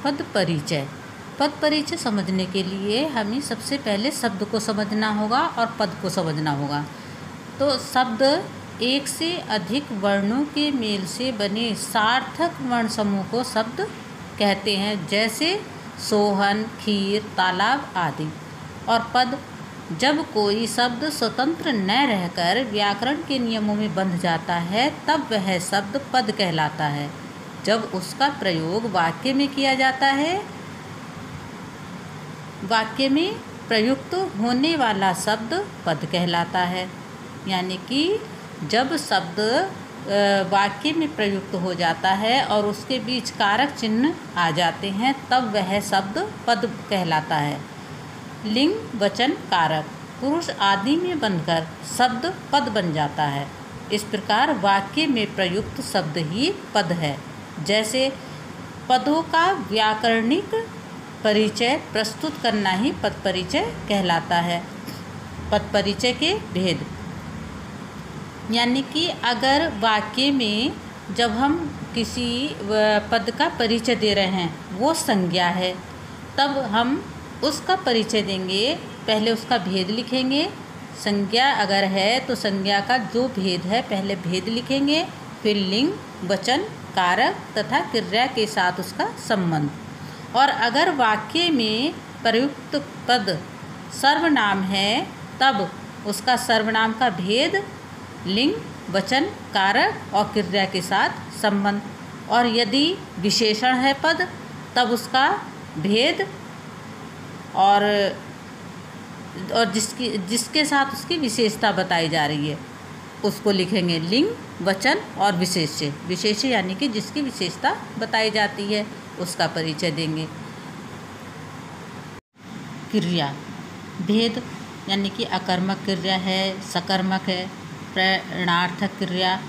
पद परिचय। पद परिचय समझने के लिए हमें सबसे पहले शब्द को समझना होगा और पद को समझना होगा। तो शब्द एक से अधिक वर्णों के मेल से बने सार्थक वर्ण समूह को शब्द कहते हैं, जैसे सोहन, खीर, तालाब आदि। और पद जब कोई शब्द स्वतंत्र न रहकर व्याकरण के नियमों में बंध जाता है तब वह शब्द पद कहलाता है। जब उसका प्रयोग वाक्य में किया जाता है, वाक्य में प्रयुक्त होने वाला शब्द पद कहलाता है। यानी कि जब शब्द वाक्य में प्रयुक्त हो जाता है और उसके बीच कारक चिन्ह आ जाते हैं तब वह शब्द पद कहलाता है। लिंग, वचन, कारक, पुरुष आदि में बनकर शब्द पद बन जाता है। इस प्रकार वाक्य में प्रयुक्त शब्द ही पद है। जैसे पदों का व्याकरणिक परिचय प्रस्तुत करना ही पद परिचय कहलाता है। पद परिचय के भेद, यानी कि अगर वाक्य में जब हम किसी पद का परिचय दे रहे हैं, वो संज्ञा है, तब हम उसका परिचय देंगे। पहले उसका भेद लिखेंगे। संज्ञा अगर है तो संज्ञा का जो भेद है पहले भेद लिखेंगे, फिर लिंग, वचन, कारक तथा क्रिया के साथ उसका संबंध। और अगर वाक्य में प्रयुक्त पद सर्वनाम है तब उसका सर्वनाम का भेद, लिंग, वचन, कारक और क्रिया के साथ संबंध। और यदि विशेषण है पद तब उसका भेद और जिसके साथ उसकी विशेषता बताई जा रही है उसको लिखेंगे लिंग, वचन और विशेष्य। विशेष्य यानी कि जिसकी विशेषता बताई जाती है उसका परिचय देंगे। क्रिया भेद, यानी कि अकर्मक क्रिया है, सकर्मक है, प्रेरणार्थक क्रिया,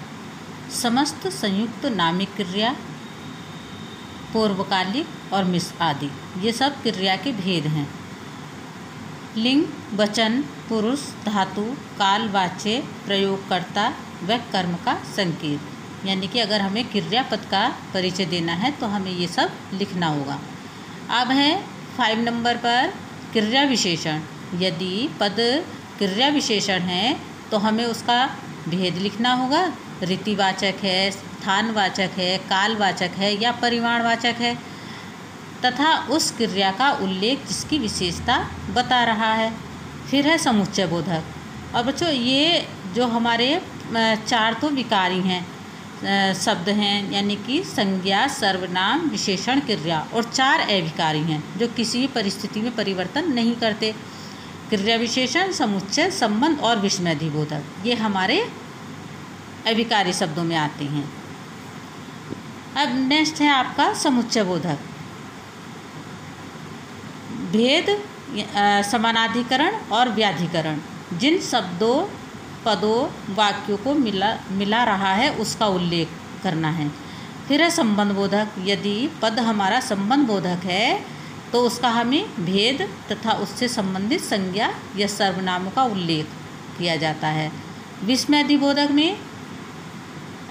समस्त संयुक्त नामिक क्रिया, पूर्वकालिक और मिश्र आदि, ये सब क्रिया के भेद हैं। लिंग, वचन, पुरुष, धातु, कालवाच्य, प्रयोगकर्ता व कर्म का संकेत। यानी कि अगर हमें क्रियापद का परिचय देना है तो हमें ये सब लिखना होगा। अब है 5 नंबर पर क्रिया विशेषण। यदि पद क्रिया विशेषण है तो हमें उसका भेद लिखना होगा। रीतिवाचक है, स्थानवाचक है, कालवाचक है या परिमाणवाचक है, तथा उस क्रिया का उल्लेख जिसकी विशेषता बता रहा है। फिर है समुच्चय बोधक। और बच्चों ये जो हमारे 4 तो विकारी हैं शब्द हैं, यानी कि संज्ञा, सर्वनाम, विशेषण, क्रिया, और 4 अविकारी हैं जो किसी भी परिस्थिति में परिवर्तन नहीं करते। क्रिया विशेषण, समुच्चय, संबंध और विस्मयादिबोधक, ये हमारे अविकारी शब्दों में आते हैं। अब नेक्स्ट है आपका समुच्चय बोधक। भेद, समानाधिकरण और व्याधिकरण, जिन शब्दों, पदों, वाक्यों को मिला रहा है उसका उल्लेख करना है। फिर है संबंध बोधक। यदि पद हमारा संबंध बोधक है तो उसका हमें भेद तथा उससे संबंधित संज्ञा या सर्वनामों का उल्लेख किया जाता है। विस्मयादिबोधक में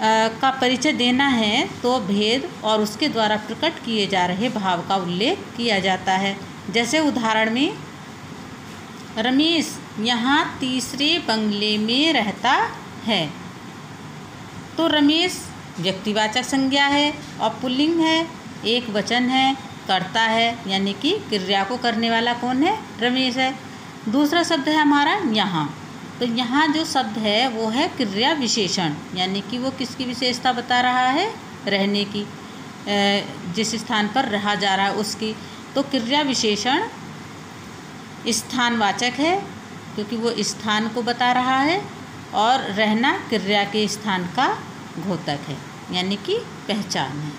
का परिचय देना है तो भेद और उसके द्वारा प्रकट किए जा रहे भाव का उल्लेख किया जाता है। जैसे उदाहरण में, रमेश यहाँ तीसरे बंगले में रहता है, तो रमेश व्यक्तिवाचक संज्ञा है और पुल्लिंग है, एक वचन है, करता है, यानी कि क्रिया को करने वाला कौन है? रमेश है। दूसरा शब्द है हमारा यहाँ, तो यहाँ जो शब्द है वो है क्रिया विशेषण, यानी कि वो किसकी विशेषता बता रहा है? रहने की, जिस स्थान पर रहा जा रहा है उसकी। तो क्रिया विशेषण स्थानवाचक है क्योंकि वो स्थान को बता रहा है, और रहना क्रिया के स्थान का घोतक है, यानी कि पहचान है।